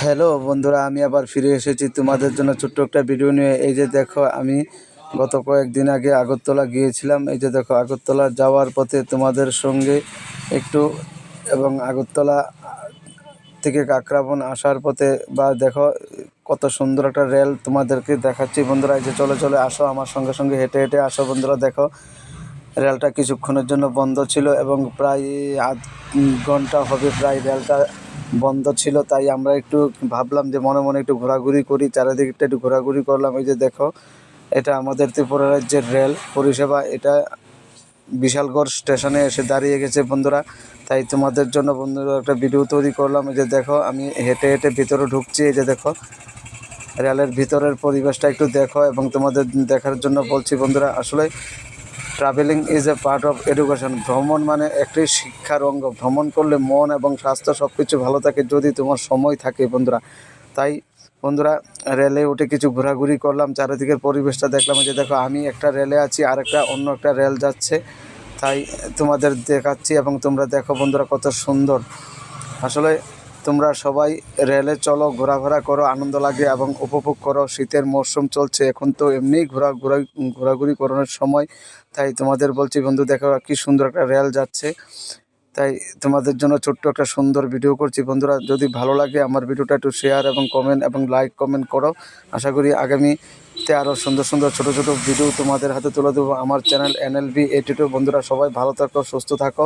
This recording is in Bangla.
হ্যালো বন্ধুরা, আমি আবার ফিরে এসেছি তোমাদের জন্য ছোট্ট একটা ভিডিও নিয়ে। এই যে দেখো, আমি গত কয়েকদিন আগে আগরতলা গিয়েছিলাম। এই যে দেখো, আগরতলা যাওয়ার পথে তোমাদের সঙ্গে একটু, এবং আগরতলা থেকে কাকরাবন আসার পথে বা দেখো কত সুন্দর একটা রেল তোমাদেরকে দেখাচ্ছি বন্ধুরা। এই যে চলে চলে আসো, আমার সঙ্গে সঙ্গে হেঁটে হেঁটে আসো বন্ধুরা। দেখো, রেলটা কিছুক্ষণের জন্য বন্ধ ছিল এবং প্রায় আধ ঘন্টা হবে প্রায় রেলটা বন্ধ ছিল। তাই আমরা একটু ভাবলাম যে মনে মনে একটু ঘোরাঘুরি করি, চারিদিকটা একটু ঘোরাঘুরি করলাম। এই যে দেখো, এটা আমাদের ত্রিপুরা রাজ্যের রেল পরিষেবা। এটা বিশালগড় স্টেশনে এসে দাঁড়িয়ে গেছে বন্ধুরা। তাই তোমাদের জন্য বন্ধুরা একটা ভিডিও তৈরি করলাম। এই যে দেখো, আমি হেঁটে হেঁটে ভিতরে ঢুকছি। এই যে দেখো, রেলের ভিতরের পরিবেশটা একটু দেখো, এবং তোমাদের দেখার জন্য বলছি বন্ধুরা। আসলে travelling is a part of education. ভ্রমণ মানে একটি শিক্ষার অঙ্গ। ভ্রমণ করলে মন এবং স্বাস্থ্য সব কিছু ভালো থাকে, যদি তোমার সময় থাকে বন্ধুরা। তাই বন্ধুরা, রেলে উঠে কিছু ঘোরাঘুরি করলাম, চারিদিকের পরিবেশটা দেখলাম। যে দেখো, আমি একটা রেলে আছি, আর অন্য একটা রেল যাচ্ছে। তাই তোমাদের দেখাচ্ছি, এবং তোমরা দেখো বন্ধুরা কত সুন্দর। আসলে তোমরা সবাই রেলে চলো, ঘোরাফেরা করো, আনন্দ লাগে এবং উপভোগ করো। শীতের মরশুম চলছে এখন, তো এমনিই ঘোরাঘুরি করানোর সময়। তাই তোমাদের বলছি বন্ধু, দেখো কি সুন্দর একটা রেল যাচ্ছে। তাই তোমাদের জন্য ছোট্ট একটা সুন্দর ভিডিও করছি বন্ধুরা। যদি ভালো লাগে আমার ভিডিওটা একটু শেয়ার এবং কমেন্ট এবং লাইক কমেন্ট করো। আশা করি আগামীতে আরও সুন্দর সুন্দর ছোটো ছোটো ভিডিও তোমাদের হাতে তুলে দেবো। আমার চ্যানেল NLB 82। বন্ধুরা সবাই ভালো থাকো, সুস্থ থাকো।